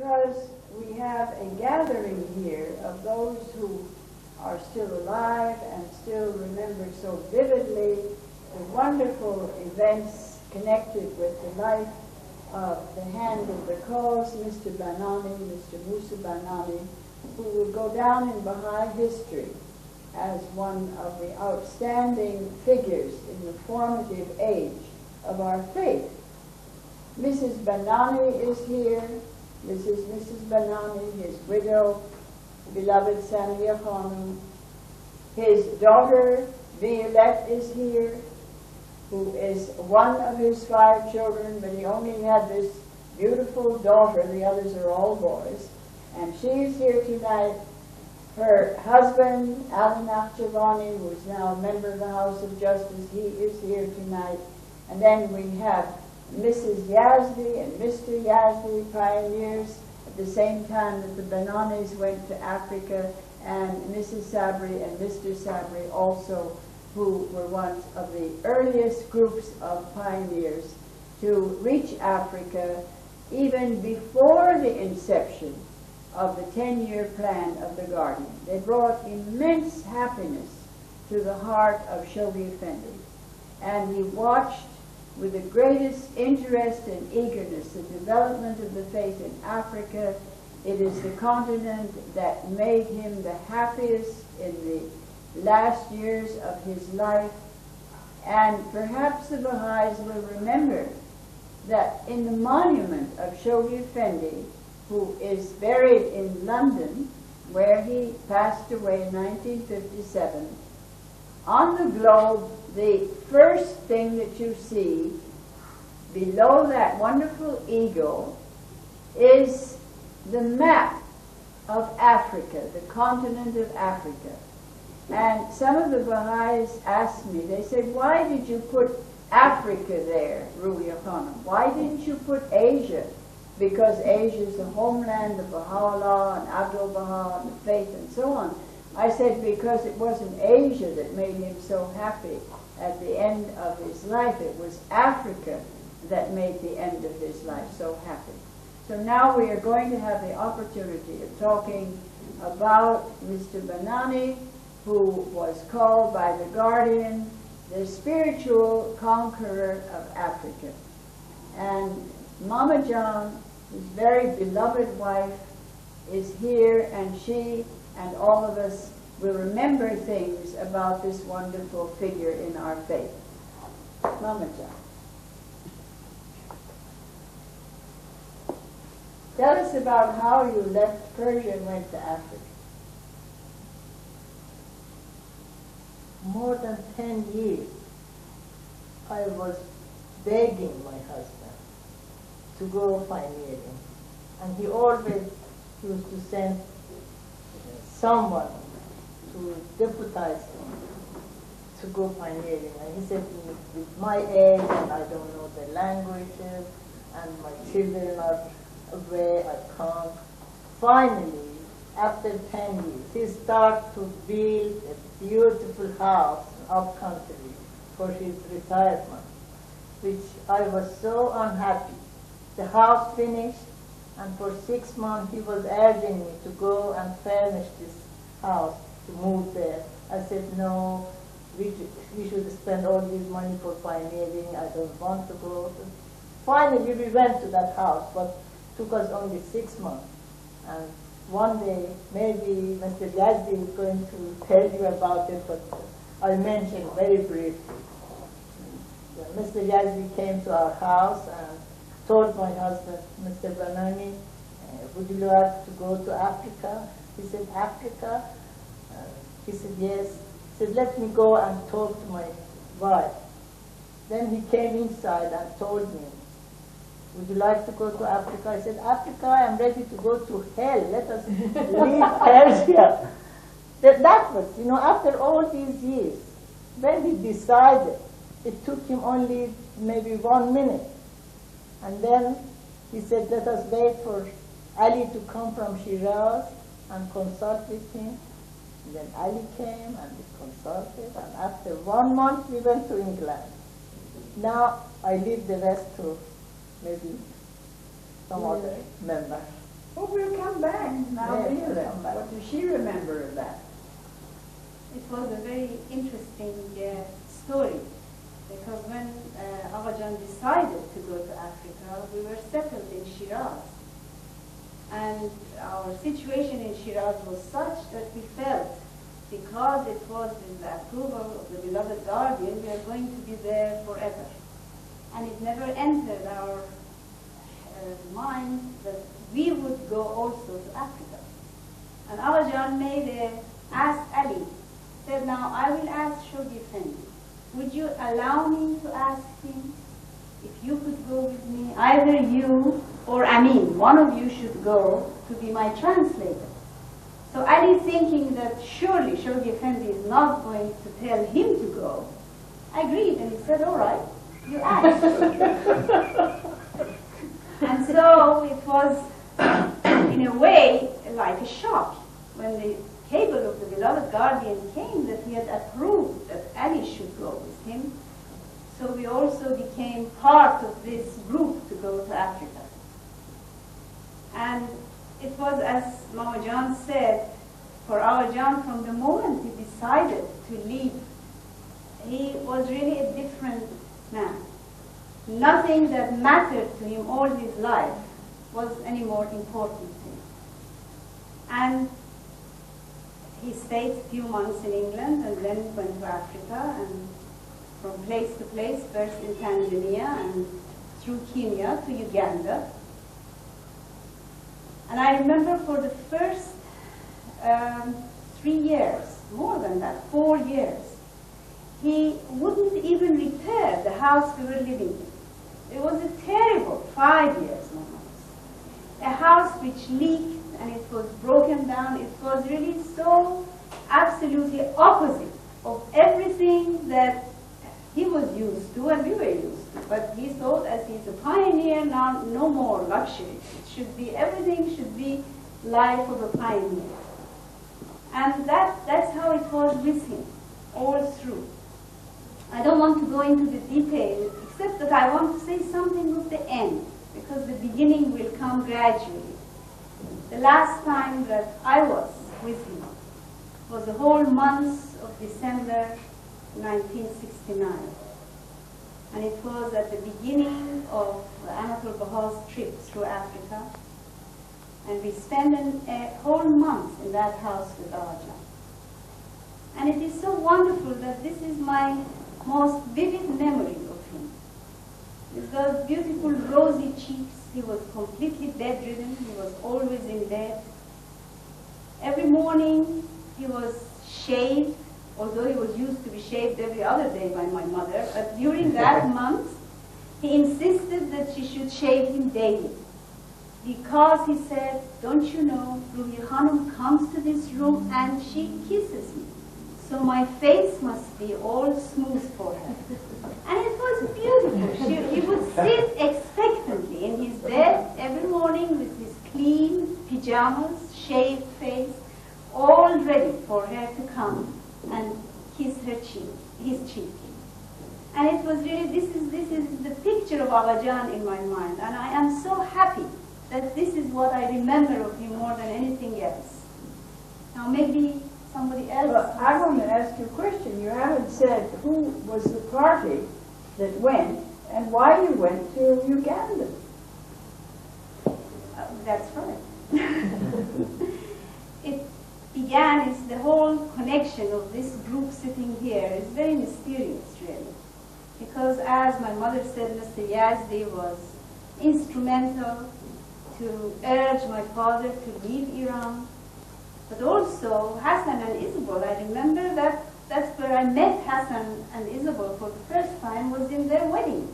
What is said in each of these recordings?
because we have a gathering here of those who are still alive and still remember so vividly the wonderful events connected with the life of the hand of the cause, Mr. Banani, Mr. Musa.Banani, who will go down in Baha'i history as one of the outstanding figures in the formative age of our faith. Mrs.Banani is here. This is Mrs.Banani, his widow, beloved Sania Khanum. His daughter, Violette, is here, who is one of his 5 children, but he only had this beautiful daughter. The others are all boys. And she is here tonight. Her husband, Nakhjavani, who is now a member of the House of Justice, he is here tonight. And then we have Mrs. Yazdi and Mr. Yazdi, pioneers at the same time that the Bananis went to Africa, and Mrs. Sabri and Mr. Sabri also, who were one of the earliest groups of pioneers to reach Africa even before the inception of the 10-year plan of the Garden. They brought immense happiness to the heart of Shoghi Effendi, and he watched with the greatest interest and eagerness the development of the faith in Africa. It is the continent that made him the happiest in the last years of his life, and perhaps the Baha'is will remember that in the monument of Shoghi Effendi, who is buried in London, where he passed away in 1957, on the globe, the first thing that you see below that wonderful eagle is the map of Africa, the continent of Africa. And some of the Baha'is asked me, they said, why did you put Africa there, Ruhiyyih Khanum? Why didn't you put Asia? Because Asia is the homeland of Baha'u'llah and Abdul-Baha and the faith and so on. I said, because it wasn't Asia that made him so happy at the end of his life. It was Africa that made the end of his life so happy. So now we are going to have the opportunity of talking about Mr. Banani, who was called by the Guardian the spiritual conqueror of Africa. And Mama John, his very beloved wife, is here, and she and all of us will remember things about this wonderful figure in our faith. Mama John. Tell us about how you left Persia and went to Africa. More than 10 years, I was begging my husband to go pioneering. And he always used to send someone to deputize him to go pioneering. And he said, with my age, and I don't know the languages, and my children are away, I can't. Finally, after 10 years, he started to build a beautiful house up country for his retirement, which I was so unhappy. The house finished, and for 6 months he was urging me to go and furnish this house, to move there. I said, no, we should spend all this money for pioneering. I don't want to go. Finally, we went to that house, but it took us only 6 months. And one day, maybe Mr. Yazdi is going to tell you about it, but I'll mention very briefly. Mr. Yazdi came to our house and told my husband, Mr. Banani, would you like to go to Africa? He said, Africa? He said, yes. He said, let me go and talk to my wife. Then he came inside and told me, would you like to go to Africa? I said, Africa, I am ready to go to hell. Let us leave Persia. That was, after all these years, when he decided, it took him only maybe 1 minute. And then he said, let us wait for Ali to come from Shiraz and consult with him. And then Ali came and we consulted, and after 1 month we went to England. Now I leave the rest to maybe some other member. Oh, we'll come back. Now, Yes, Leah, we'll come back. what does she remember of that? It was a very interesting story, because when Aghajan decided to go to Africa, we were settled in Shiraz. And our situation in Shiraz was such that we felt, because it was with the approval of the beloved guardian, we are going to be there forever. And it never entered our mind that we would go also to Africa. And Aghajan asked Ali, said, now I will ask Shoghi Effendi, would you allow me to ask him if you could go with me? Either you or Amin, one of you should go to be my translator. So Ali, thinking that surely Shoghi Effendi is not going to tell him to go, agreed, and he said, all right, you ask. And so it was, in a way, like a shock when the cable of the beloved guardian came that he had approved that Ali should go with him. So we also became part of this group to go to Africa. And it was, as Mama Jan said, for our Jan, from the moment he decided to leave, he was really a different man. Nothing that mattered to him all his life was any more important to him. And he stayed a few months in England and then went to Africa, and from place to place, first in Tanzania and through Kenya to Uganda. And I remember for the first 3 years, more than that, 4 years, he wouldn't even repair the house we were living in. It was a terrible 5 years, more or less. A house which leaked and it was broken down. It was really so absolutely opposite of everything that he was used to and we were used to. But he thought, as he's a pioneer now, no more luxury. It should be, everything should be life of a pioneer. And that's how it was with him, all through. I don't want to go into the details, except that I want to say something of the end, because the beginning will come gradually. The last time that I was with him was the whole month of December 1969. And it was at the beginning of Anatole Baha's trip through Africa. And we spent a whole month in that house with Arja. And it is so wonderful that this is my most vivid memory of him. With those beautiful rosy cheeks, he was completely bedridden, he was always in bed. Every morning he was shaved, although he was used to be shaved every other day by my mother, but during that month he insisted that she should shave him daily. Because he said, don't you know, Ruhiyyih Khanum comes to this room and she kisses me. So my face must be all smooth for her. And it was beautiful. He would sit expectantly in his bed every morning with his clean pajamas, shaved face, all ready for her to come and kiss her cheek, his cheek. And it was really, this is the picture of Aghajan in my mind. And I am so happy that this is what I remember of him more than anything else. Now maybe somebody else. Well, I want to ask you a question. You haven't said who was the party that went and why you went to Uganda. That's right. It began, it's the whole connection of this group sitting here is very mysterious, really. Because as my mother said, Mr. Yazdi was instrumental to urge my father to leave Iran. But also Hassan and Isabel, I remember that's where I met Hassan and Isabel for the first time, was in their wedding.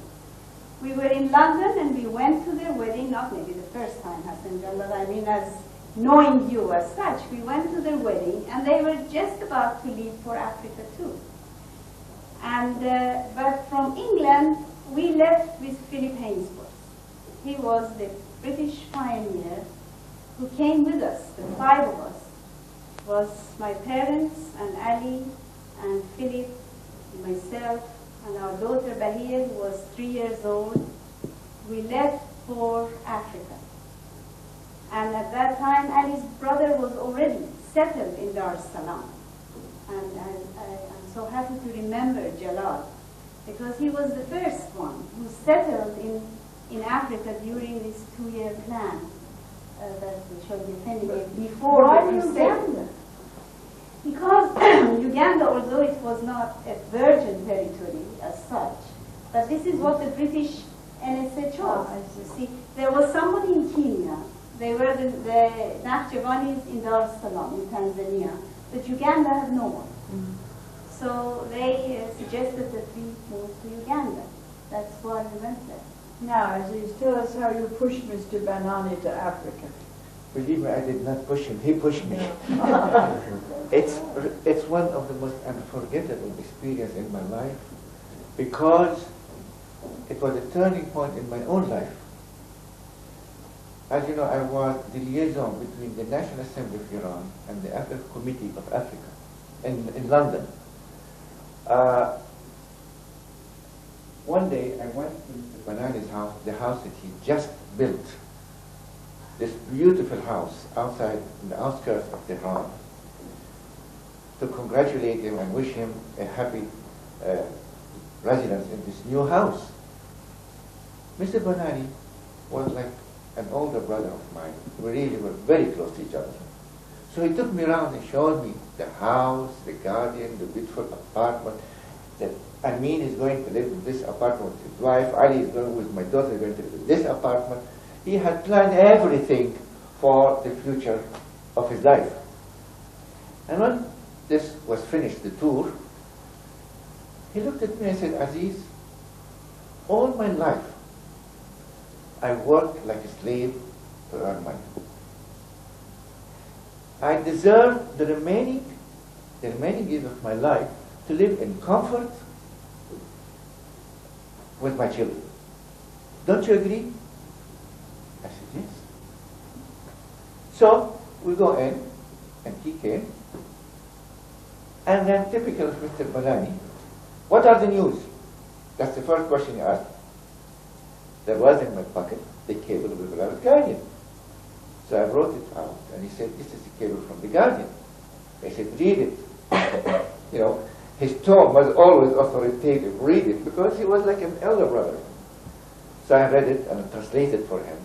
We were in London and we went to their wedding, not maybe the first time, Hassan, but I mean as knowing you as such. We went to their wedding and they were just about to leave for Africa too. And but from England, we left with Philip Hainsworth. He was the British pioneer who came with us, the 5 of us. Was my parents and Ali and Philip and myself and our daughter Bahir, who was 3 years old. We left for Africa. And at that time, Ali's brother was already settled in Dar es Salaam. And I'm so happy to remember Jalal, because he was the first one who settled in Africa during this 2-year plan that we shall be finishing before Why the crusade. Uganda? Because Uganda, although it was not a virgin territory as such, but this is what the British NSA chose. You see, there was somebody in Kenya, they were the Nakhjavanis in Dar es Salaam, in Tanzania, but Uganda had no one. So they suggested that we move to Uganda. That's why we went there. Now, Aziz, tell us how you pushed Mr. Banani to Africa. Believe me, I did not push him. He pushed me. It's one of the most unforgettable experiences in my life, because it was a turning point in my own life. As you know, I was the liaison between the National Assembly of Iran and the African Committee of Africa in London. One day I went to Mr. Banani's house, the house that he just built, this beautiful house outside in the outskirts of Tehran, to congratulate him and wish him a happy residence in this new house. Mr. Banani was like an older brother of mine. We really were very close to each other. So he took me around and showed me the house, the garden, the beautiful apartment. That Amin is going to live in this apartment with his wife, Ali is going with my daughter, going to live in this apartment. He had planned everything for the future of his life. And when this was finished, the tour, he looked at me and said, Aziz, all my life I worked like a slave to earn money. I deserve the remaining years of my life to live in comfort with my children. Don't you agree? I said, yes. So we go in, and he came, and then typical of Mr. Banani, what are the news? That's the first question he asked. There was in my pocket the cable of the beloved Guardian. So I wrote it out, and he said, this is the cable from the Guardian. I said, read it. You know, his tone was always authoritative. Read it, because he was like an elder brother. So I read it and translated for him.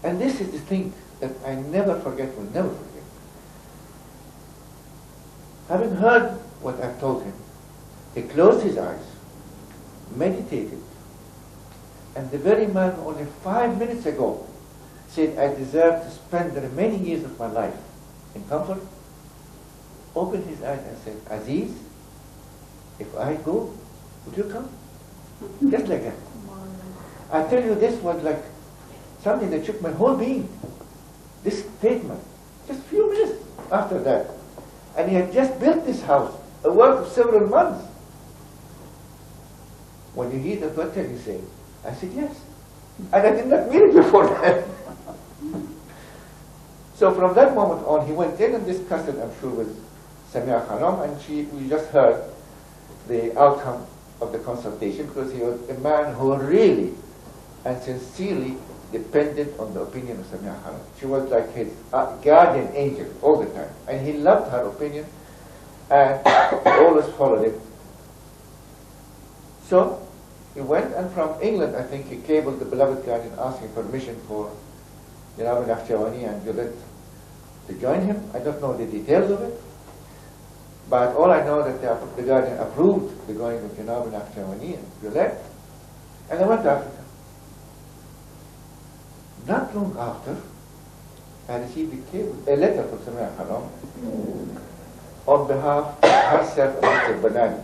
And this is the thing that I never forget, will never forget. Having heard what I told him, he closed his eyes, meditated, and the very man who only 5 minutes ago said, I deserve to spend the remaining years of my life in comfort, opened his eyes and said, Aziz, if I go, would you come? Just like that. I tell you, this was like something that shook my whole being. This statement, just a few minutes after that. And he had just built this house, a work of several months. When you hear that, what can you say? I said, yes. And I did not mean it before that. So from that moment on, he went in and discussed it, I'm sure, with Samia Khanum, and we just heard the outcome of the consultation, because he was a man who really and sincerely depended on the opinion of Samia Khanum. She was like his guardian angel all the time, and he loved her opinion and always followed it. So he went, and from England, I think, he cabled the beloved Guardian asking permission for Nakhjavani and Juliet to join him. I don't know the details of it, but all I know that the Guardian approved the going of Nakhjavani and Juliet, and they went to Africa. Not long after, I received a letter from Samia Khanum on behalf of herself and Mr. Banani.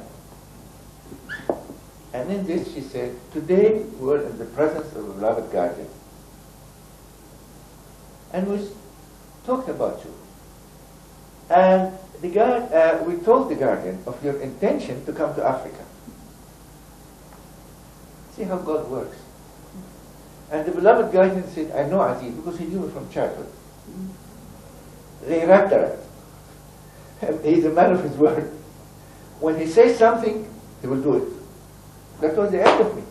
And in this she said, today we're in the presence of the beloved Guardian. And we talked about you. And we told the Guardian of your intention to come to Africa. See how God works. And the beloved Guardian said, I know Aziz, because he knew me from childhood. He's a man of his word. When he says something, he will do it. That was the end of me.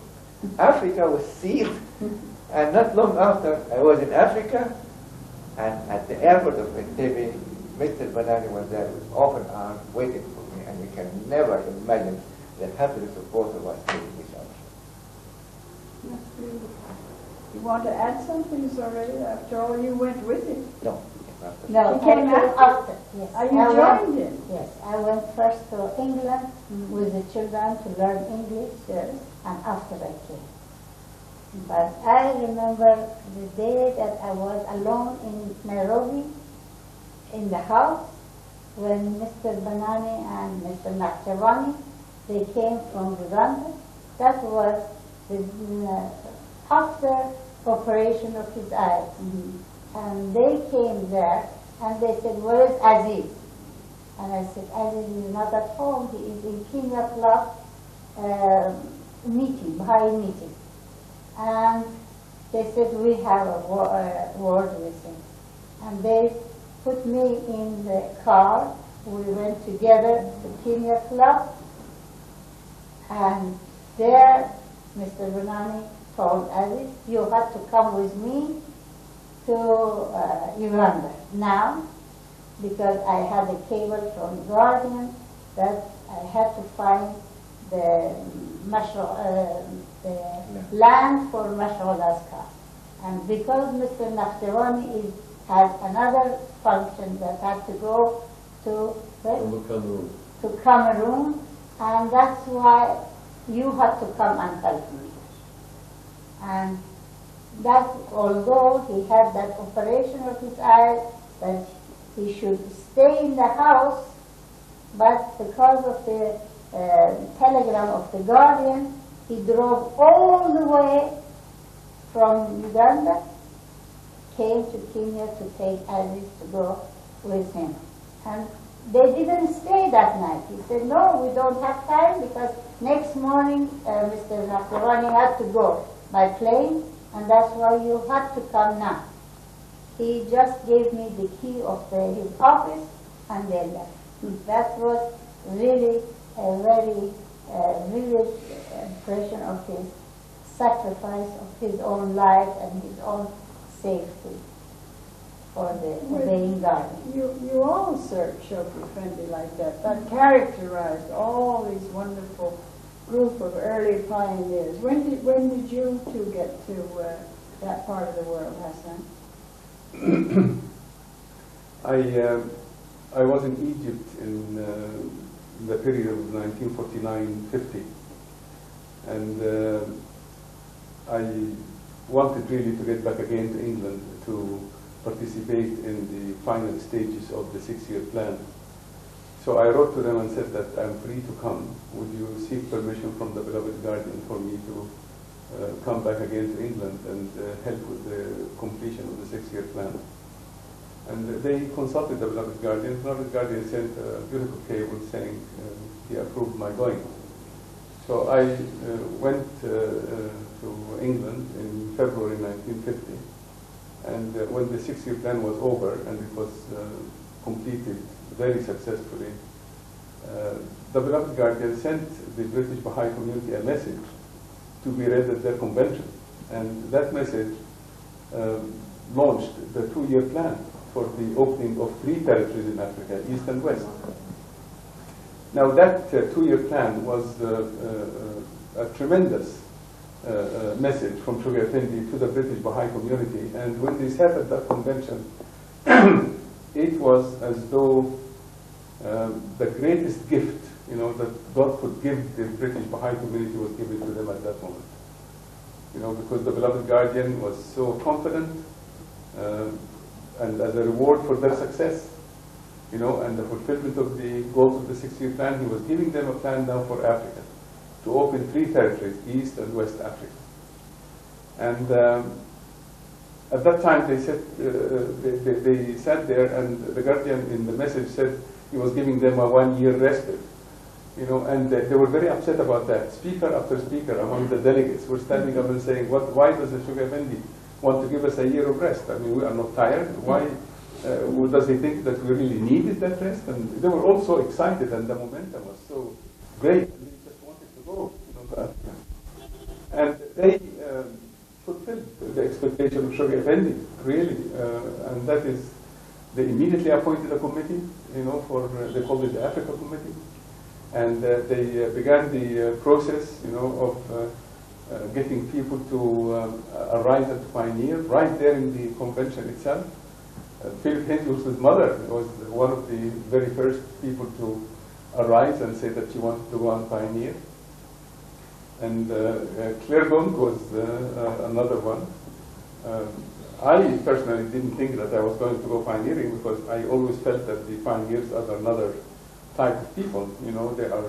Africa was sealed. And not long after, I was in Africa, and at the airport of Entebbe, Mr. Banani was there with open arms waiting for me, and you can never imagine the happiness of both of us meeting each other. That's beautiful. You want to add something, Soraya? After all, you went with him. No. No, He came after? Yes. Are you I joined went, him? Yes, I went first to England with the children to learn English, Yes. and after I came. But I remember the day that I was alone in Nairobi, in the house, when Mr. Banani and Mr. Nakhjavani, they came from Uganda. That was the, after operation of his eyes. And they came there, and they said, "Where is Aziz?" And I said, "Aziz is not at home. He is in Kenya Club meeting, Bahai meeting." And they said, "We have a word with him." And they put me in the car. We went together to Kenya Club, and there Mr. Banani told Aziz, "You have to come with me to Uganda now," because I had a cable from Guardian that I had to find the land for Madagascar. And because Mr. Nakhjavani had another function that had to go to Cameroon, and that's why you had to come and help me. And that although he had that operation of his eyes, that he should stay in the house, but because of the telegram of the Guardian, he drove all the way from Uganda, came to Kenya to take Aziz to go with him. And they didn't stay that night. He said, "No, we don't have time, because next morning Mr. Nakhjavani had to go by plane, and that's why you had to come now." He just gave me the key of his office, and they left. That was really a very vivid impression of his sacrifice of his own life and his own safety for the obeying Guardian. You all search Shokri Fendi like that. That characterized all these wonderful group of early pioneers. When did you two get to that part of the world, Hassan? I was in Egypt in the period of 1949-50, and I wanted really to get back again to England to participate in the final stages of the 6-year plan. So I wrote to them and said that I'm free to come. Would you seek permission from the beloved Guardian for me to come back again to England and help with the completion of the 6-year plan? And they consulted the beloved Guardian. The beloved Guardian sent a beautiful cable saying he approved my going. So I went to England in February 1950. And when the 6-year plan was over and it was completed very successfully, the beloved Guardian sent the British Baha'i community a message to be read at their convention. And that message launched the 2-year plan for the opening of 3 territories in Africa, East and West. Now that 2-year plan was a tremendous message from Shoghi Effendi to the British Baha'i community, and when they sat at that convention, it was as though the greatest gift, that God could give the British Baha'i community was given to them at that moment. Because the beloved Guardian was so confident, and as a reward for their success, and the fulfillment of the goals of the 6-year plan, he was giving them a plan now for Africa to open 3 territories, East and West Africa. And at that time they said, they sat there, and the Guardian in the message said he was giving them a 1-year respite. And they were very upset about that. Speaker after speaker among the delegates were standing up and saying, why does the Shoghi Effendi want to give us a year of rest? I mean, we are not tired. Why does he think that we really needed that rest? And they were all so excited, and the momentum was so great. And they just wanted to go, to Africa. And they fulfilled the expectation of Shoghi Effendi, really. And that is, they immediately appointed a committee, for, they called it the Africa Committee. And they began the process, of getting people to arise and to pioneer right there in the convention itself. Philip Hensley's mother was one of the very first people to arise and say that she wanted to go and pioneer. And Claire Gond was another one. I personally didn't think that I was going to go pioneering because I always felt that the pioneers are another type of people. They are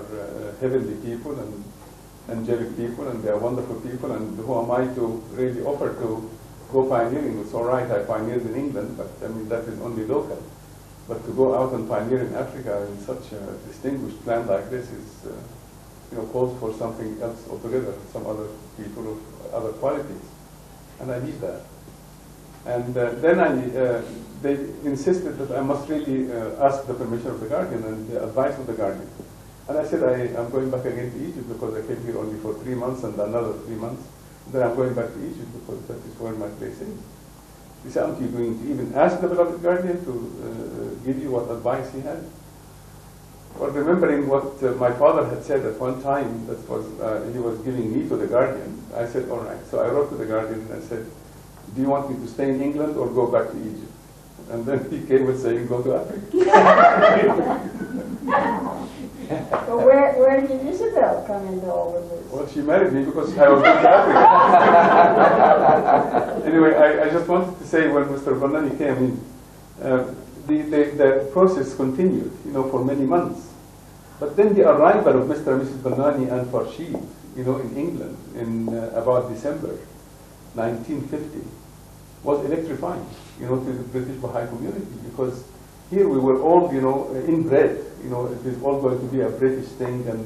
heavenly people and angelic people, and they are wonderful people, and who am I to really offer to go pioneering? It's all right, I pioneered in England, but I mean, that is only local. But to go out and pioneer in Africa in such a distinguished land like this is, calls for something else altogether, some other people of other qualities. And I need that. And then they insisted that I must really ask the permission of the Guardian and the advice of the Guardian. And I said, I'm going back again to Egypt because I came here only for 3 months and another 3 months. Then I'm going back to Egypt because that is where my place is. He said, aren't you going to even ask the beloved Guardian to give you what advice he had? Well, remembering what my father had said at one time, that was he was giving me to the Guardian, I said, all right. So I wrote to the Guardian and I said, do you want me to stay in England or go back to Egypt? And then he came with saying, go to Africa. But where did Isabel come into all of this? Well, she married me because I was going to Africa. Anyway, I just wanted to say when Mr. Banani came in, the process continued, for many months. But then the arrival of Mr. and Mrs. Banani and Farshid, in England in about December 1950 was electrifying, to the British Baha'i community, because here we were all, inbred. It is all going to be a British thing, and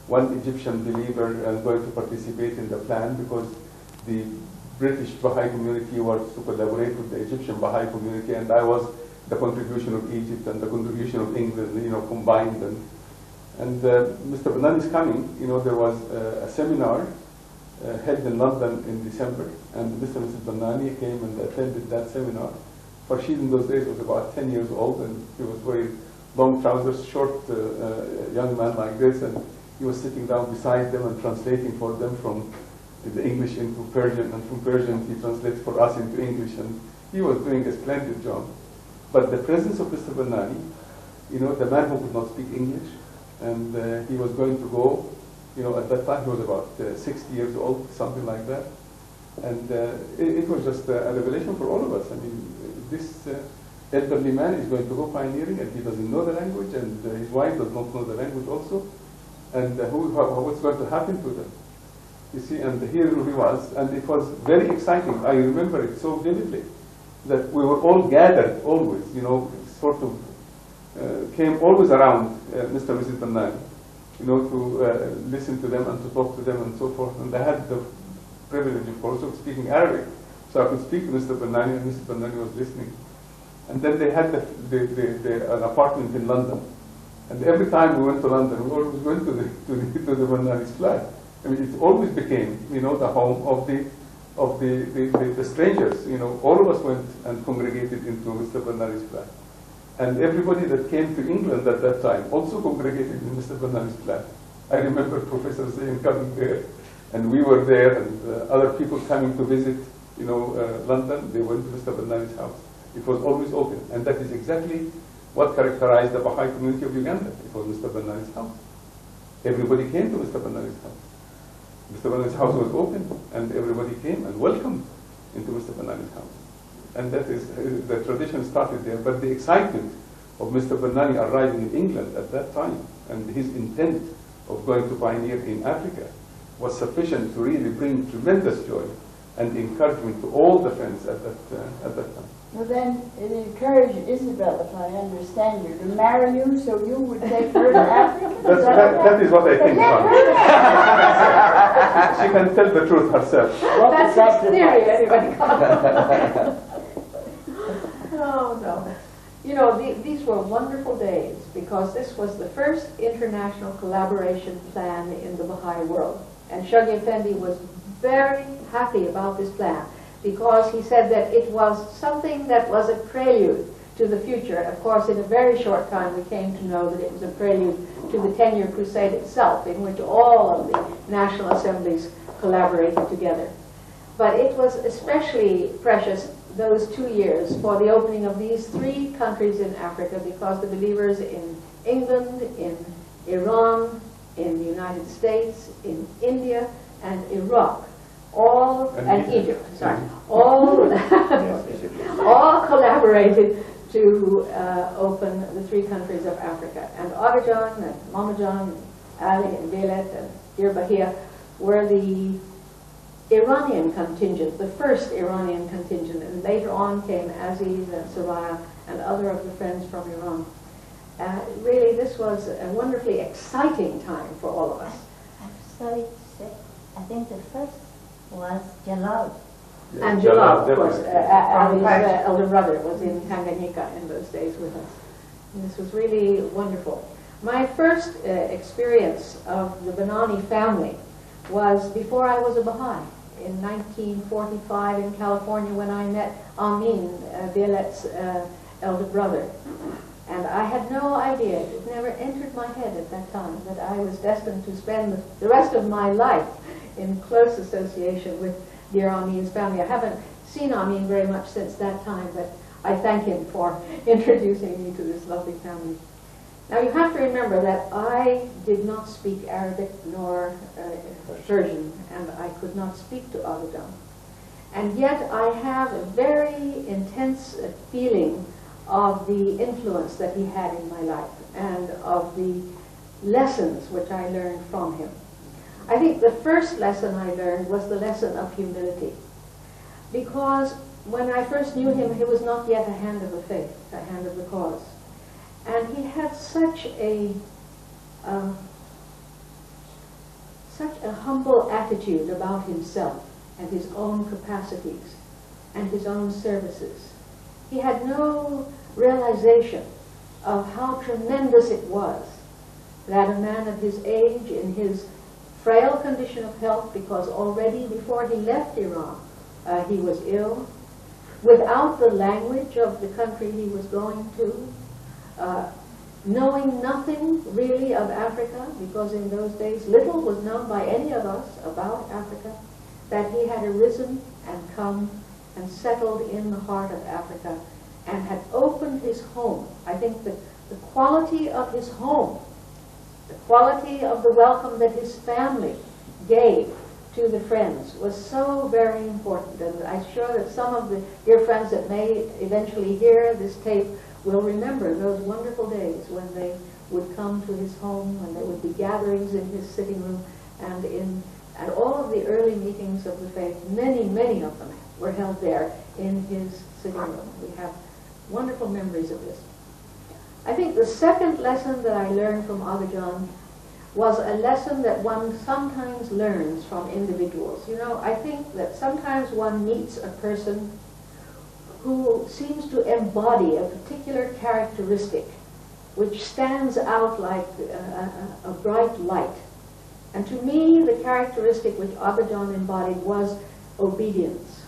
one Egyptian believer going to participate in the plan because the British Baha'i community was to collaborate with the Egyptian Baha'i community, and I was the contribution of Egypt and the contribution of England, combined. And Mr. Banani's coming, there was a seminar held in London in December, and Mr. and Mrs. Banani came and attended that seminar. Farshid in those days was about 10 years old, and he was wearing long trousers, short young man like this, and he was sitting down beside them and translating for them from the English into Persian, and from Persian he translates for us into English, and he was doing a splendid job. But the presence of Mr. Banani, the man who could not speak English, and he was going to go, at that time he was about 60 years old, something like that, and it was just a revelation for all of us. I mean, this elderly man is going to go pioneering, and he doesn't know the language, and his wife does not know the language also, and what's going to happen to them? You see, and here he was, and it was very exciting. I remember it so vividly, that we were all gathered always, sort of came always around Mr. and Mrs. Banani, to listen to them and to talk to them and so forth. And I had the privilege, of course, of speaking Arabic, so I could speak to Mr. Banani, and Mr. Banani was listening. And then they had an apartment in London, and every time we went to London, we always went to the Banani's flat. I mean, it always became, the home of the strangers. All of us went and congregated into Mr. Banani's flat. And everybody that came to England at that time also congregated in Mr. Banani's flat. I remember Professor Zain coming there, and we were there, and other people coming to visit, London, they went to Mr. Banani's house. It was always open, and that is exactly what characterized the Baha'i community of Uganda. It was Mr. Banani's house. Everybody came to Mr. Banani's house. Mr. Banani's house was open, and everybody came and welcomed into Mr. Banani's house. And that is, the tradition started there. But the excitement of Mr. Banani arriving in England at that time, and his intent of going to pioneer in Africa, was sufficient to really bring tremendous joy and encouragement to all the friends at that time. Well, then it encouraged Isabel, if I understand you, to marry you so you would take her to Africa? That is what I think. She can tell the truth herself. That's the theory, everybody. Oh, no. These were wonderful days because this was the first international collaboration plan in the Baha'i world. And Shoghi Effendi was very happy about this plan because he said that it was something that was a prelude to the future. Of course, in a very short time, we came to know that it was a prelude to the 10-year crusade itself, in which all of the national assemblies collaborated together. But it was especially precious, those 2 years, for the opening of these 3 countries in Africa, because the believers in England, in Iran, in the United States, in India, and Iraq, and Egypt, sorry, all collaborated to open the 3 countries of Africa. And Agajan and Mamajan, and Ali and Belet and Deir Bahia were the Iranian contingent, the first Iranian contingent, and later on came Aziz and Soraya and other of the friends from Iran. Really, this was a wonderfully exciting time for all of us. I'm sorry to say, I think the first was Jalal. And Jalal, of course, Ali's elder brother, was in Tanganyika in those days with us. And this was really wonderful. My first experience of the Banani family was before I was a Baha'i, in 1945 in California, when I met Amin, Belet's elder brother. And I had no idea, it never entered my head at that time, that I was destined to spend the rest of my life in close association with dear Amin's family. I haven't seen Amin very much since that time, but I thank him for introducing me to this lovely family. Now you have to remember that I did not speak Arabic nor Persian, and I could not speak to Agajan. And yet I have a very intense feeling of the influence that he had in my life and of the lessons which I learned from him. I think the first lesson I learned was the lesson of humility, because when I first knew him, he was not yet a hand of the faith, a hand of the cause. And he had such a humble attitude about himself and his own capacities and his own services. He had no realization of how tremendous it was that a man of his age, in his frail condition of health, because already before he left Iran, he was ill, without the language of the country he was going to, knowing nothing really of Africa, because in those days little was known by any of us about Africa, that he had arisen and come and settled in the heart of Africa and had opened his home. I think that the quality of his home, the quality of the welcome that his family gave to the friends was so very important. And I'm sure that some of the dear friends that may eventually hear this tape will remember those wonderful days when they would come to his home, when there would be gatherings in his sitting room, and at all of the early meetings of the faith. Many, many of them were held there in his sitting room. We have wonderful memories of this. I think the second lesson that I learned from Agajan was a lesson that one sometimes learns from individuals. You know, I think that sometimes one meets a person who seems to embody a particular characteristic which stands out like a bright light. And to me, the characteristic which Agajan embodied was obedience.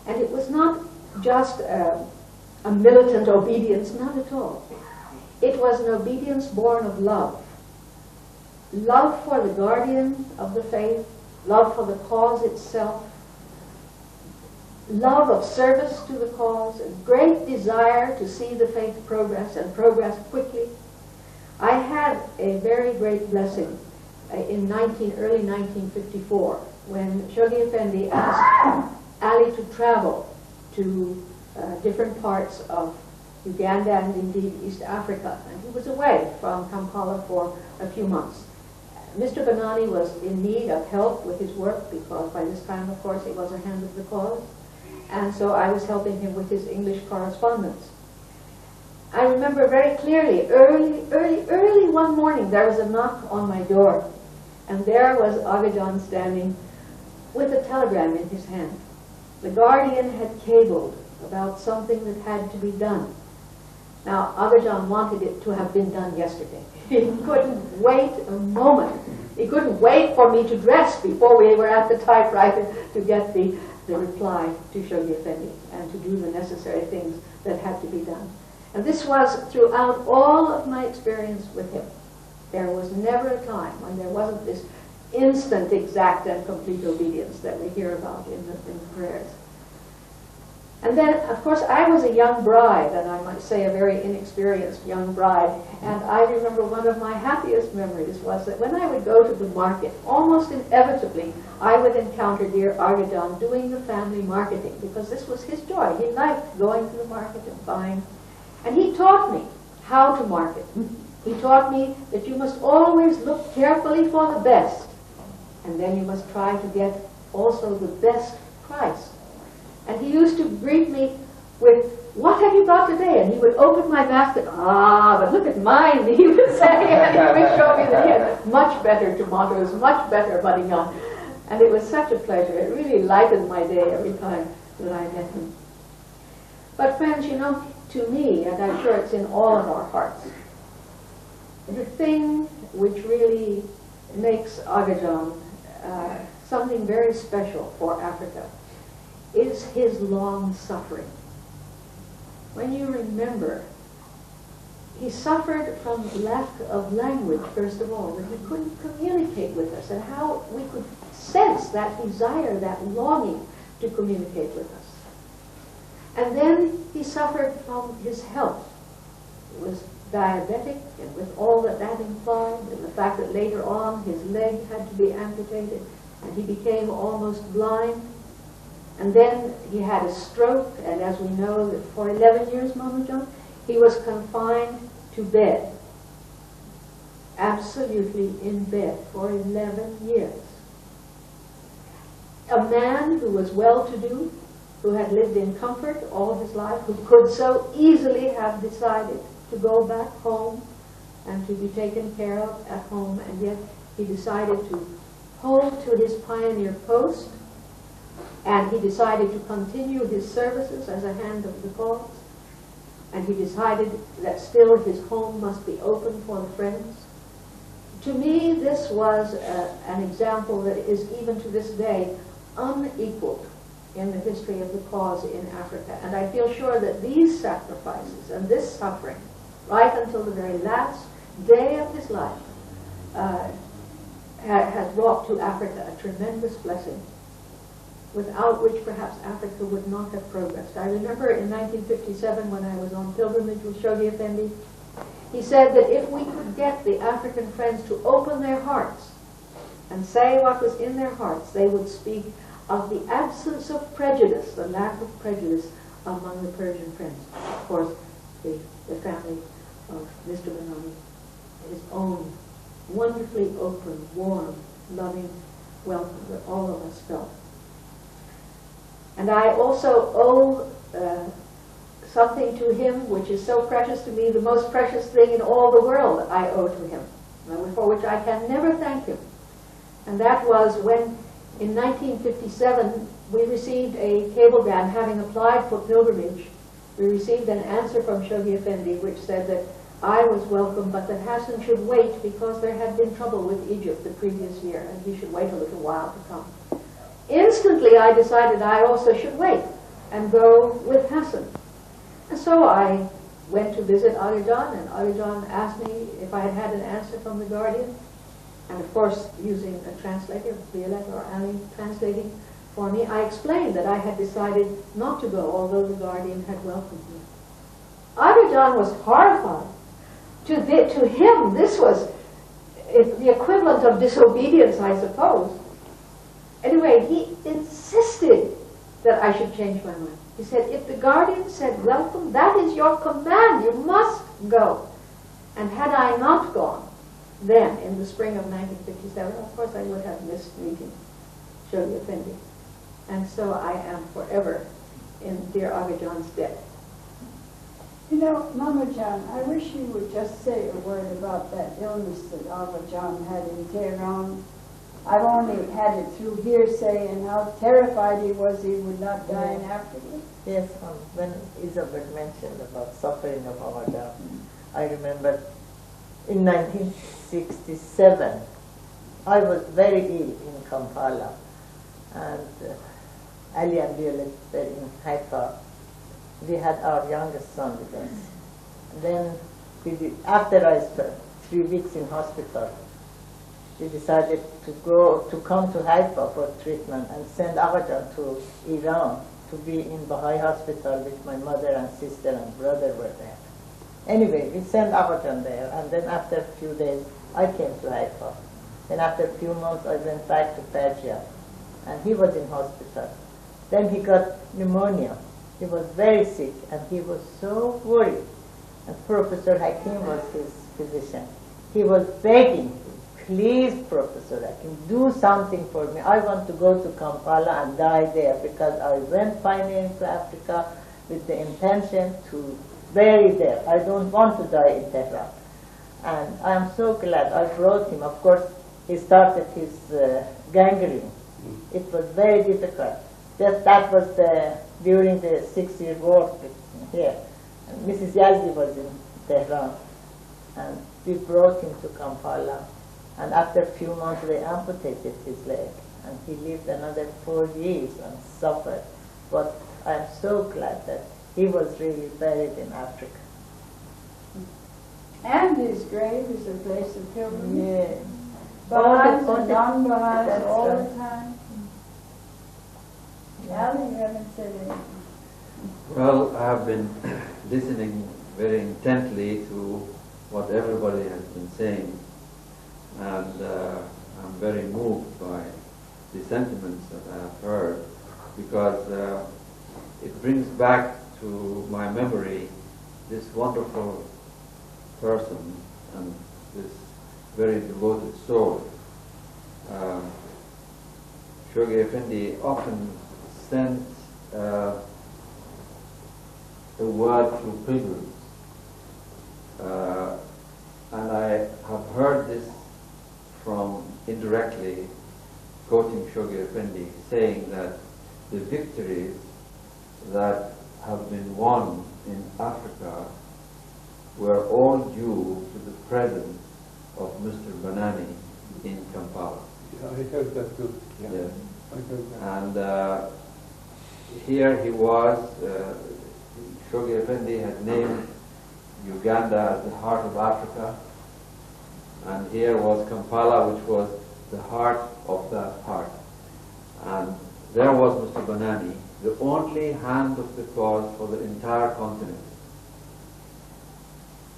And it was not just a militant obedience, not at all. It was an obedience born of love. Love for the guardian of the faith, love for the cause itself, love of service to the cause, a great desire to see the faith progress and progress quickly. I had a very great blessing in early 1954 when Shoghi Effendi asked Ali to travel to different parts of Uganda and indeed East Africa, and he was away from Kampala for a few months. Mr. Banani was in need of help with his work because by this time, of course, he was a hand of the cause, and so I was helping him with his English correspondence. I remember very clearly, early one morning, there was a knock on my door, and there was Agajan standing with a telegram in his hand. The Guardian had cabled about something that had to be done. Now, Agajan wanted it to have been done yesterday. He couldn't wait a moment. He couldn't wait for me to dress before we were at the typewriter to get the reply to Shoghi Effendi and to do the necessary things that had to be done. And this was throughout all of my experience with him. There was never a time when there wasn't this instant, exact, and complete obedience that we hear about in the prayers. And then, of course, I was a young bride, and I might say a very inexperienced young bride, and I remember one of my happiest memories was that when I would go to the market, almost inevitably, I would encounter dear Agajan doing the family marketing, because this was his joy. He liked going to the market and buying. And he taught me how to market. He taught me that you must always look carefully for the best, and then you must try to get also the best price. And he used to greet me with, "What have you got today?" And he would open my basket. "Ah, but look at mine," he would say, and he would show me that he had much better tomatoes, much better budding-on. And it was such a pleasure. It really lightened my day every time that I met him. But friends, you know, to me, and I'm sure it's in all of our hearts, the thing which really makes Agajan something very special for Africa is his long suffering. When you remember, he suffered from lack of language, first of all, that he couldn't communicate with us, and how we could sense that desire, that longing to communicate with us. And then he suffered from his health. He was diabetic, and with all that that implied, and the fact that later on his leg had to be amputated, and he became almost blind. And then he had a stroke, and as we know, that for 11 years, Mama John, he was confined to bed. Absolutely in bed for 11 years. A man who was well-to-do, who had lived in comfort all his life, who could so easily have decided to go back home and to be taken care of at home, and yet he decided to hold to his pioneer post, and he decided to continue his services as a hand of the cause, and he decided that still his home must be open for the friends. To me, this was an example that is even to this day unequaled in the history of the cause in Africa. And I feel sure that these sacrifices and this suffering, right until the very last day of his life, has brought to Africa a tremendous blessing, without which perhaps Africa would not have progressed. I remember in 1957, when I was on pilgrimage with Shoghi Effendi, he said that if we could get the African friends to open their hearts and say what was in their hearts, they would speak of the absence of prejudice, the lack of prejudice among the Persian friends. Of course, the family of Mr. Banani, his own wonderfully open, warm, loving welcome that all of us felt. And I also owe something to him which is so precious to me, the most precious thing in all the world I owe to him, for which I can never thank him. And that was when, in 1957, we received a cablegram having applied for pilgrimage. We received an answer from Shoghi Effendi which said that I was welcome, but that Hassan should wait because there had been trouble with Egypt the previous year, and he should wait a little while to come. Instantly, I decided I also should wait and go with Hassan. And so I went to visit Agajan, and Agajan asked me if I had had an answer from the Guardian. And of course, using a translator, Violet or Ali translating for me, I explained that I had decided not to go, although the Guardian had welcomed me. Agajan was horrified. To him, this was the equivalent of disobedience, I suppose. Anyway, he insisted that I should change my mind. He said, if the Guardian said welcome, that is your command, you must go. And had I not gone, then, in the spring of 1957, of course I would have missed meeting Shoghi Effendi. And so I am forever in dear Agajan's debt. You know, Mama John, I wish you would just say a word about that illness that Agajan had in Tehran. I've only had it through hearsay and how terrified he was he would not die in Africa. Yes, when Isabel mentioned about suffering of our dad, I remember in 1967, I was very ill in Kampala, and Ali and Violet were in Haifa. We had our youngest son with us. Then, after I spent 3 weeks in hospital, we decided to come to Haifa for treatment and send Aghajan to Iran to be in Baha'i hospital with my mother and sister and brother were there. Anyway, we sent Aghajan there, and then after a few days, I came to Haifa. Then after a few months, I went back to Persia, and he was in hospital. Then he got pneumonia. He was very sick, and he was so worried. And Professor Hakim was his physician. He was begging, please, Professor Hakim, do something for me. I want to go to Kampala and die there, because I went finally into Africa with the intention to bury there. I don't want to die in Tehran. And I'm so glad I brought him. Of course, he started his gangrene. It was very difficult. That was during the 6-year war here. And Mrs. Yazdi was in Tehran. And we brought him to Kampala. And after a few months, they amputated his leg. And he lived another 4 years and suffered. But I'm so glad that he was really buried in Africa. And his grave is a place of pilgrimage. Yeah. Baha'is All the- and non-Baha'is That's all right. the time. Ali, you haven't said anything. Well, I have been listening very intently to what everybody has been saying, and I'm very moved by the sentiments that I have heard, because it brings back to my memory this wonderful person and this very devoted soul. Shoghi Effendi often sent a word to pilgrims, and I have heard this from indirectly quoting Shoghi Effendi, saying that the victories that have been won in Africa were all due to the presence of Mr. Banani in Kampala. Yeah, I heard that too. Yes. I heard that. And here he was, Shoghi Effendi had named Uganda as the heart of Africa, and here was Kampala, which was the heart of that heart. And there was Mr. Banani, the only hand of the cause for the entire continent.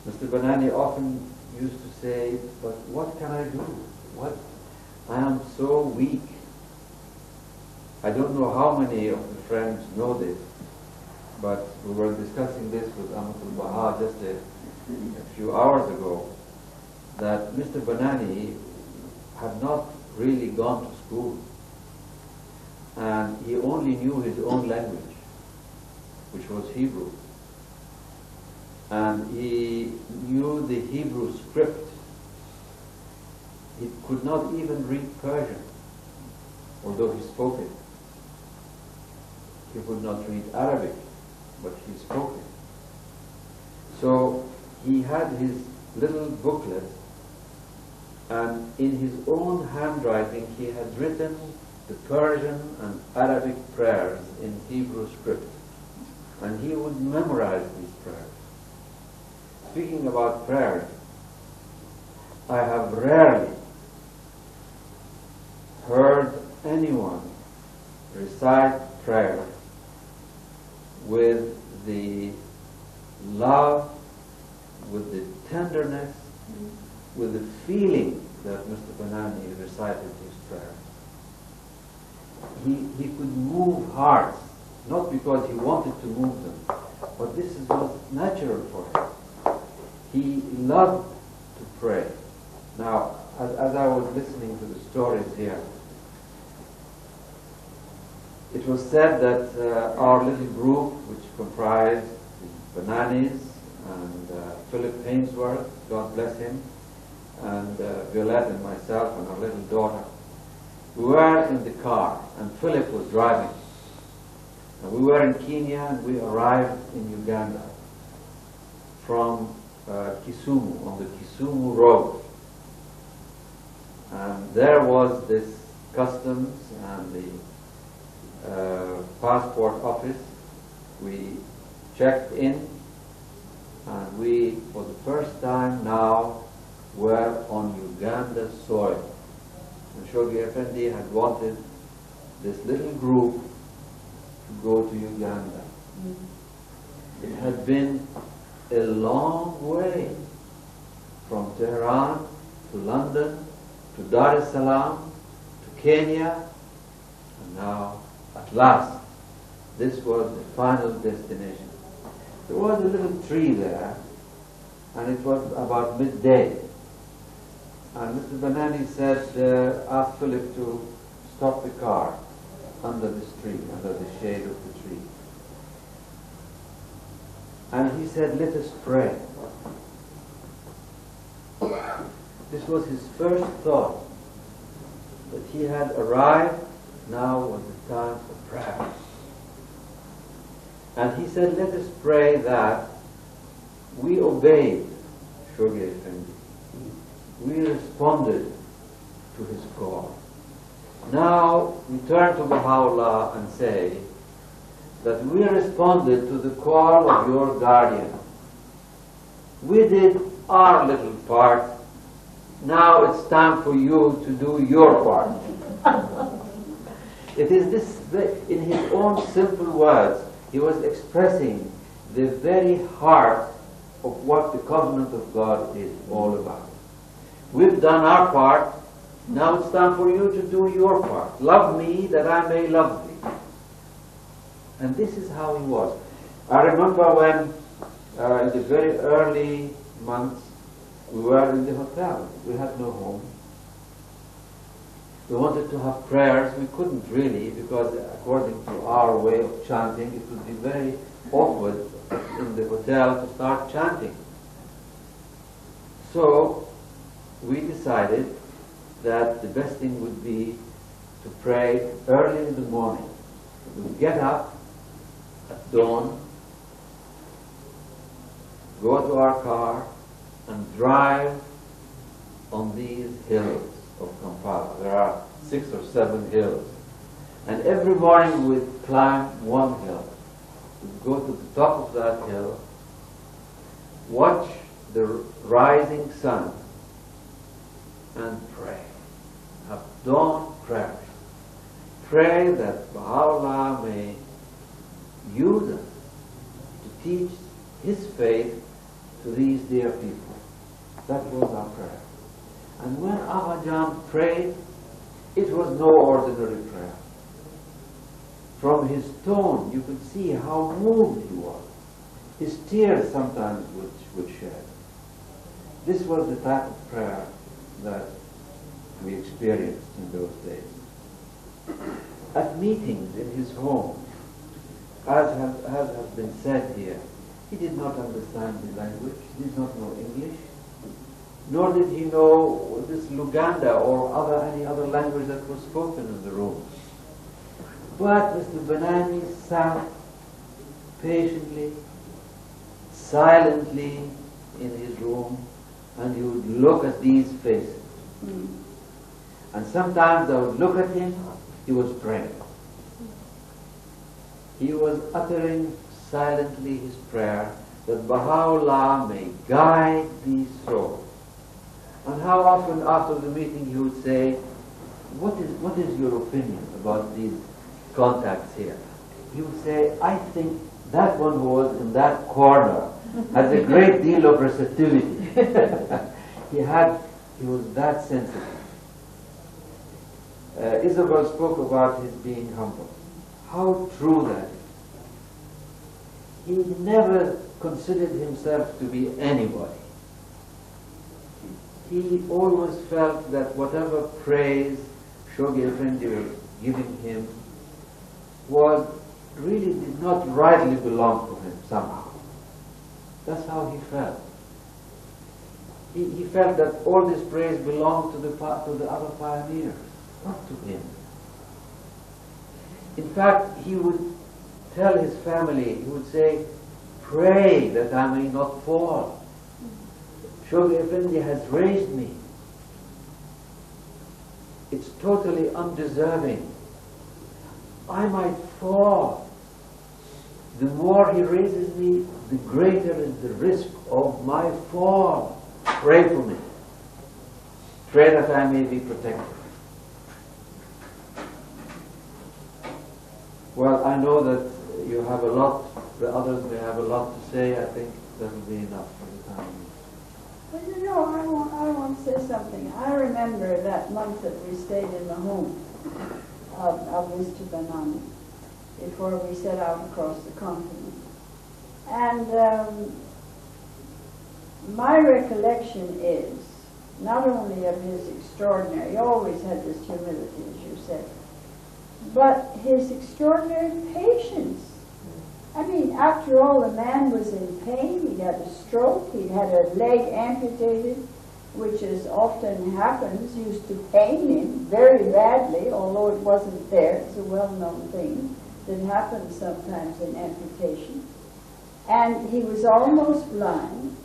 Mr. Banani often used to say, but what can I do? I am so weak. I don't know how many of the friends know this, but we were discussing this with Amatul Baha just a few hours ago, that Mr. Banani had not really gone to school, and he only knew his own language, which was Hebrew. And he knew the Hebrew script. He could not even read Persian, although he spoke it. He could not read Arabic, but he spoke it. So he had his little booklet, and in his own handwriting he had written the Persian and Arabic prayers in Hebrew script, and he would memorize these prayers. Speaking about prayers, I have rarely heard anyone recite prayer with the love, with the tenderness, with the feeling that Mr. Banani recited his prayer. He could move hearts, not because he wanted to move them, but this was natural for him. He loved to pray. Now, as I was listening to the stories here, it was said that our little group, which comprised the Bananis and Philip Hainsworth, God bless him, and Violette and myself and our little daughter, We were in the car, and Philip was driving. And we were in Kenya, and we arrived in Uganda from Kisumu, on the Kisumu road. And there was this customs and the passport office. We checked in, and we, for the first time now, were on Uganda soil. And Shoghi Effendi had wanted this little group to go to Uganda. It had been a long way from Tehran to London to Dar es Salaam to Kenya, and now, at last, this was the final destination. There was a little tree there, and it was about midday. And Mrs. Banani said, ask Philip to stop the car under this tree, under the shade of the tree. And he said, let us pray. This was his first thought, that he had arrived, now was the time for prayer. And he said, let us pray that we obeyed Shoghi Effendi. We responded to his call. Now we turn to Baha'u'llah and say that we responded to the call of your guardian. We did our little part. Now it's time for you to do your part. It is this, in his own simple words, he was expressing the very heart of what the covenant of God is all about. We've done our part, now it's time for you to do your part. Love me that I may love thee. And this is how he was. I remember when, in the very early months, we were in the hotel. We had no home. We wanted to have prayers. We couldn't really, because according to our way of chanting, it would be very awkward in the hotel to start chanting. So we decided that the best thing would be to pray early in the morning. We would get up at dawn, go to our car, and drive on these hills of Kampala. There are 6 or 7 hills. And every morning we'd climb one hill. We'd go to the top of that hill, watch the rising sun, and pray. Have dawn prayers. Pray that Baha'u'llah may use us to teach his faith to these dear people. That was our prayer. And when Abba Jan prayed, it was no ordinary prayer. From his tone, you could see how moved he was. His tears sometimes would shed. This was the type of prayer that we experienced in those days. At meetings in his home, as has been said here, he did not understand the language, he did not know English, nor did he know this Luganda or any other language that was spoken in the room. But Mr. Banani sat patiently, silently in his room, and he would look at these faces. And sometimes I would look at him, he was praying. He was uttering silently his prayer that Baha'u'llah may guide these souls. And how often after the meeting he would say, what is your opinion about these contacts here? He would say, I think that one who was in that corner has a great deal of receptivity. He was that sensitive. Isabel spoke about his being humble. How true that is. He never considered himself to be anybody. He always felt that whatever praise Shoghi Effendi was giving him really did not rightly belong to him somehow. That's how he felt. He felt that all this praise belonged to the other pioneers. not to him. In fact, he would tell his family, he would say, pray that I may not fall. Shoghi Effendi has raised me. It's totally undeserving. I might fall. The more he raises me, the greater is the risk of my fall. Pray for me. Pray that I may be protected. Well, I know that you have a lot, the others may have a lot to say. I think that will be enough for the time. Well, you know, I want to say something. I remember that month that we stayed in the home of Mr. Banani before we set out across the continent. And my recollection is not only of his extraordinary, he always had this humility, as you said, but his extraordinary patience. I mean, after all, the man was in pain. He had a stroke. He had a leg amputated, which, as often happens, used to pain him very badly, although it wasn't there. It's a well-known thing that happens sometimes in amputation. And he was almost blind,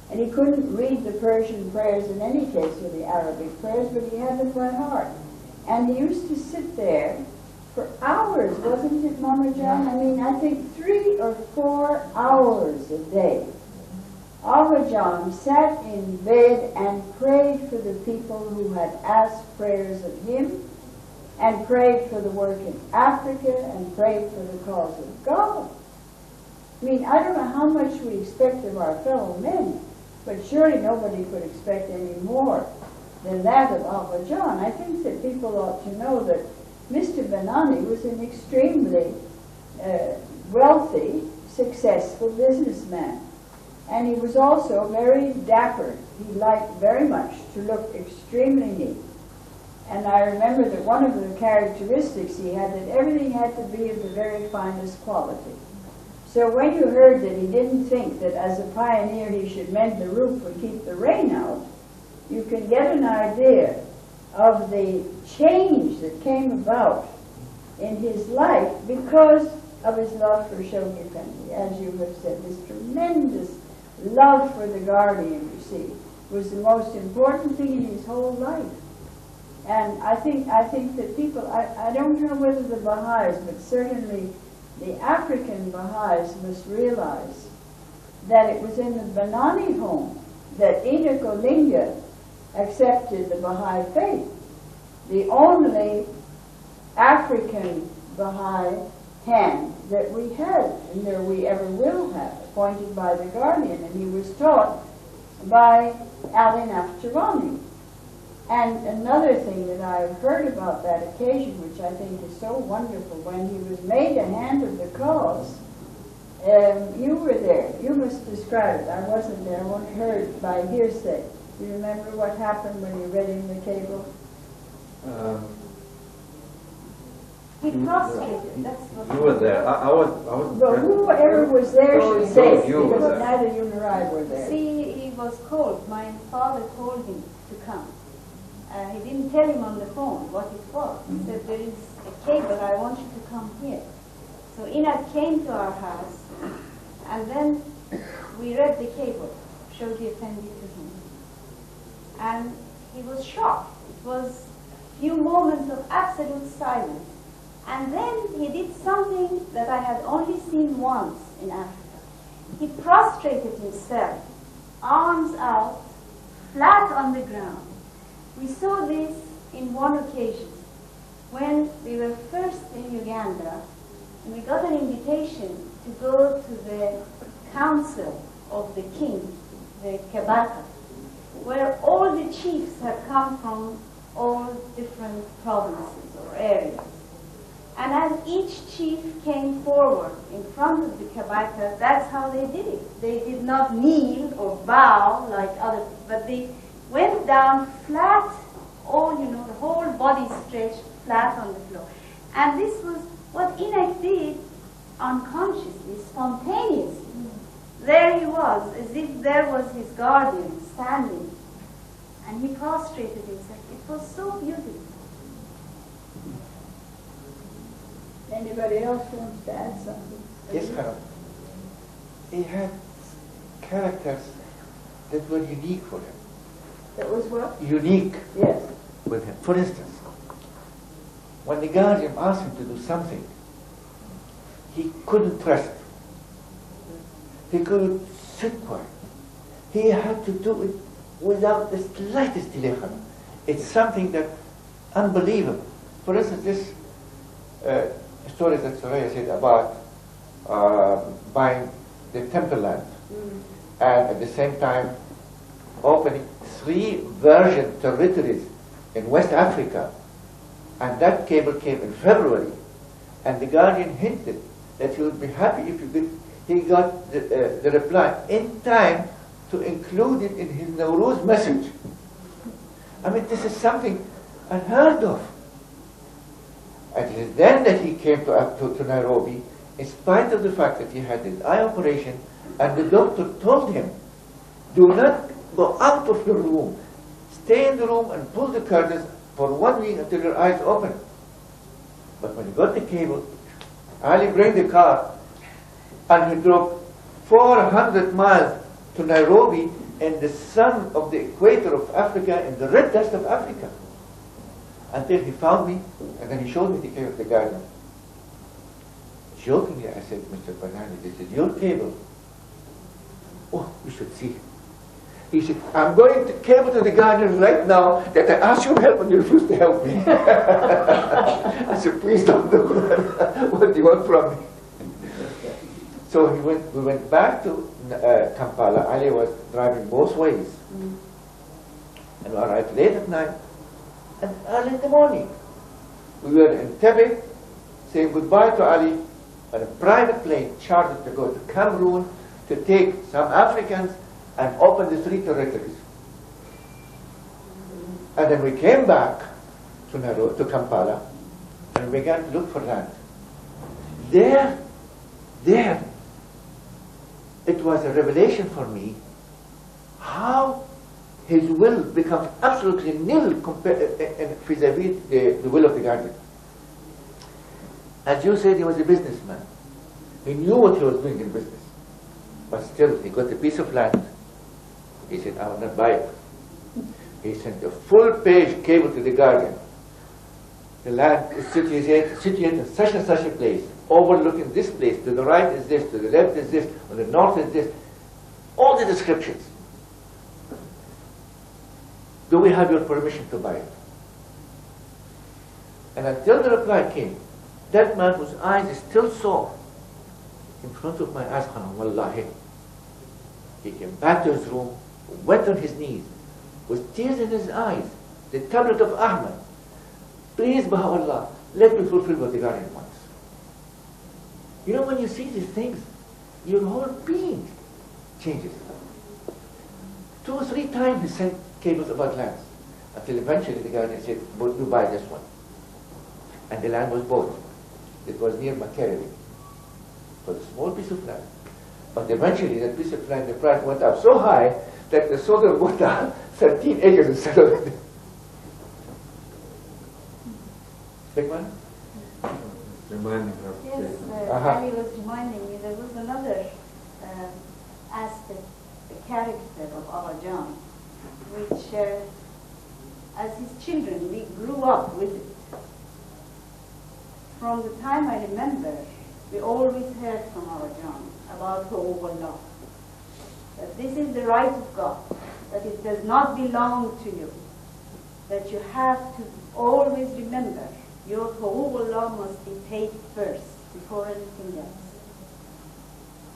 and he couldn't read the Persian prayers in any case, or the Arabic prayers, but he had them by heart. And he used to sit there for hours, wasn't it, Mama John? I mean, I think 3 or 4 hours a day. Abba John sat in bed and prayed for the people who had asked prayers of him, and prayed for the work in Africa, and prayed for the cause of God. I mean, I don't know how much we expect of our fellow men, but surely nobody could expect any more than that of Abba John. I think that people ought to know that Mr. Banani was an extremely wealthy, successful businessman. And he was also very dapper. He liked very much to look extremely neat. And I remember that one of the characteristics he had, that everything had to be of the very finest quality. So when you heard that he didn't think that as a pioneer he should mend the roof and keep the rain out, you can get an idea of the change that came about in his life because of his love for Shoghi Effendi. As you have said, this tremendous love for the Guardian, you see, was the most important thing in his whole life. And I think that people, I don't know whether the Baha'is, but certainly the African Baha'is must realize that it was in the Banani home that Ida Golinga accepted the Baha'i faith. The only African Baha'i hand that we had, and that we ever will have, appointed by the Guardian, and he was taught by Ali Nakhjavani. And another thing that I've heard about that occasion, which I think is so wonderful, when he was made a hand of the cause, you were there. You must describe it. I wasn't there. I only heard by hearsay. Do you remember what happened when you read him the cable? He prostrated. That's what You were there. I was. Well, whoever was there should say it, you were because there. neither you nor I were there. See, he was called. My father told him to come. He didn't tell him on the phone what it was. He said, there is a cable, I want you to come here. So Inat came to our house, and then we read the cable, Shoghi Effendi to him. And he was shocked. It was a few moments of absolute silence. And then he did something that I had only seen once in Africa. He prostrated himself, arms out, flat on the ground. We saw this in one occasion when we were first in Uganda, and we got an invitation to go to the council of the king, the Kabaka, where all the chiefs had come from all different provinces or areas. And as each chief came forward in front of the Kabaka, that's how they did it. They did not kneel or bow like other, but they went down flat, the whole body stretched flat on the floor. And this was what Enoch did unconsciously, spontaneously. There he was, as if there was his guardian standing, and he prostrated himself. It was so beautiful. Anybody else wants to add something? Yes, Khanum. He had characters that were unique for him. That was what? Unique Yes. with him. For instance, when the guardian asked him to do something, he couldn't trust. He couldn't sit quiet. He had to do it without the slightest delay. It's something that unbelievable. For instance, this story that Soraya said about buying the temple land and at the same time opening 3 virgin territories in West Africa, and that cable came in February, and the guardian hinted that he would be happy if you could. He got the reply in time to include it in his Nowruz message. I mean, this is something unheard of. And it is then that he came to Nairobi, in spite of the fact that he had an eye operation, and the doctor told him, do not go out of your room. Stay in the room and pull the curtains for 1 week until your eyes open. But when he got the cable, Ali bring the car, and he drove 400 miles to Nairobi in the sun of the equator of Africa, in the red dust of Africa, until he found me, and then he showed me the cable of the garden. Jokingly, I said, Mr. Banani, this is your cable. Oh, you should see. He said, I'm going to cable to the garden right now that I asked you help and you refused to help me. I said, please don't do that. What do you want from me? So we went back to Kampala. Ali was driving both ways. And we arrived late at night and early in the morning. We were in Tebe saying goodbye to Ali on a private plane chartered to go to Cameroon to take some Africans and open the 3 territories. And then we came back to Kampala and began to look for land. There, it was a revelation for me how his will becomes absolutely nil vis-a-vis the will of the guardian. As you said, he was a businessman. He knew what he was doing in business. But still, he got a piece of land. He said, I will not buy it. He sent a full-page cable to the guardian. The land is situated in such and such a place, overlooking this place. To the right is this, to the left is this, on the north is this. All the descriptions. Do we have your permission to buy it? And until the reply came, that man whose eyes still saw in front of my eyes, Khanum, wallahi, he came back to his room, went on his knees, with tears in his eyes, the tablet of Ahmad. Please, Baha'u'llah, let me fulfill what the guardian wants. You know, when you see these things, your whole being changes. 2 or 3 times he sent cables about lands, until eventually the guardian said, you buy this one. And the land was bought. It was near Makerere. It was a small piece of land. But eventually that piece of land, the price went up so high that the soldier bought down 13 acres instead of it. Big one? Reminding her. Yes, Ali was reminding me there was another aspect, the character of our John, which as his children we grew up with it. From the time I remember, we always heard from our John about Huququllah, that this is the right of God, that it does not belong to you, that you have to always remember your Huququllah must be paid first before anything else.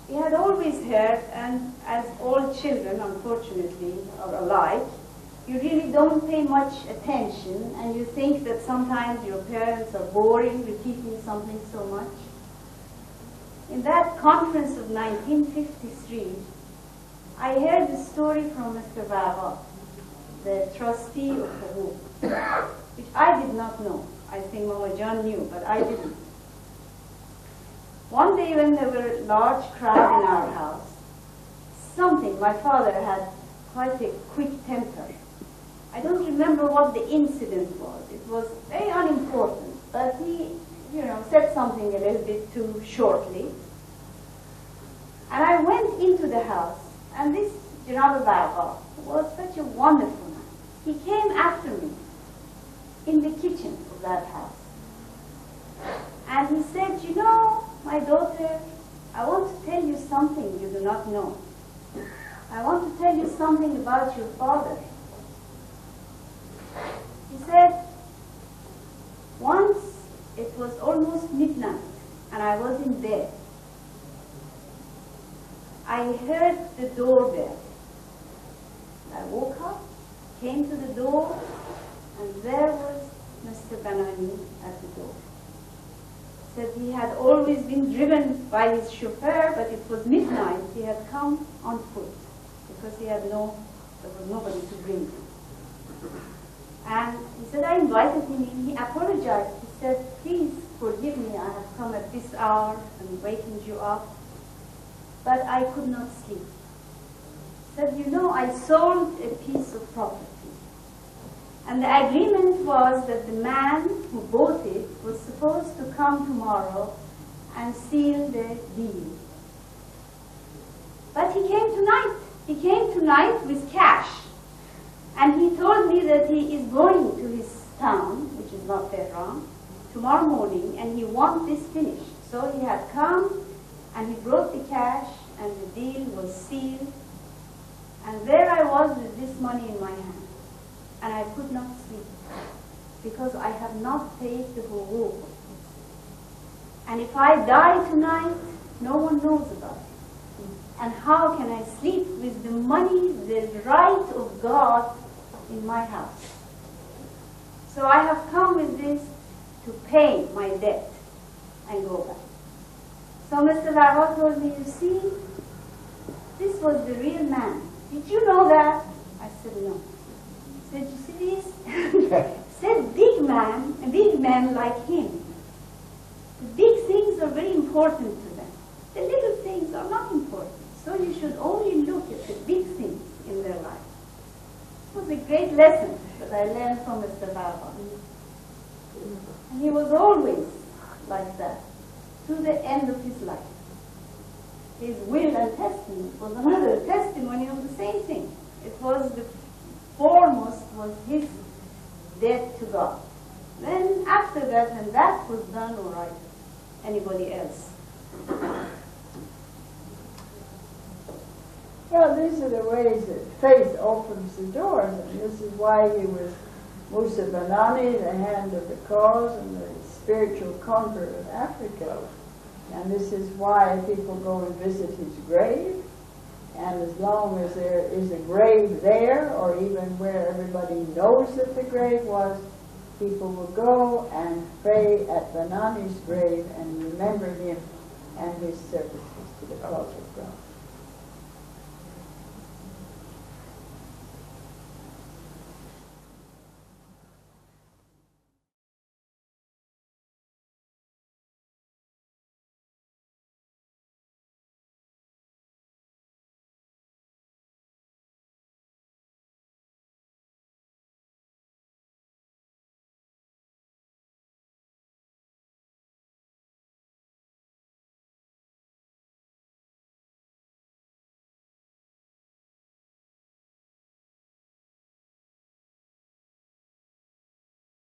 He had always heard, and as all children unfortunately are alike, you really don't pay much attention and you think that sometimes your parents are boring, repeating something so much. In that conference of 1953, I heard the story from Mr. Baba, the trustee of Huquq, which I did not know. I think Mama John knew, but I didn't. One day when there were a large crowd in our house, my father had quite a quick temper. I don't remember what the incident was. It was very unimportant. but he, said something a little bit too shortly. And I went into the house, and this Janab Baba was such a wonderful man. He came after me in the kitchen of that house. And he said, my daughter, I want to tell you something you do not know. I want to tell you something about your father. He said, once it was almost midnight, and I was in bed. I heard the doorbell. I woke up, came to the door, and there was Mr. Banani at the door. Said he had always been driven by his chauffeur, but it was midnight. He had come on foot because there was nobody to bring him. And he said, I invited him in. He apologized. He said, please forgive me. I have come at this hour and wakened you up. But I could not sleep. He said, I sold a piece of property. And the agreement was that the man who bought it was supposed to come tomorrow and seal the deal. But he came tonight. He came tonight with cash. And he told me that he is going to his town, which is not Tehran, tomorrow morning, and he wants this finished. So he had come, and he brought the cash, and the deal was sealed. And there I was with this money in my hand. And I could not sleep, because I have not paid the huquq. And if I die tonight, no one knows about it. And how can I sleep with the money, the right of God in my house? So I have come with this to pay my debt and go back. So Mr. Lava told me, you see, this was the real man. Did you know that? I said, no. He said, you see this? Said big men like him. The big things are very important to them. The little things are not important. So you should only look at the big things in their life. It was a great lesson that I learned from Mr. Baba. And he was always like that, to the end of his life. His will and testament was another testimony of the same thing. It was the foremost was his debt to God. Then after that, when that was done, all right, anybody else. Well, these are the ways that faith opens the doors, and this is why he was Musa.Banani, the hand of the cause and the spiritual convert of Africa. And this is why people go and visit his grave. And as long as there is a grave there, or even where everybody knows that the grave was, people will go and pray at Banani's grave and remember him and his services to the cause of God.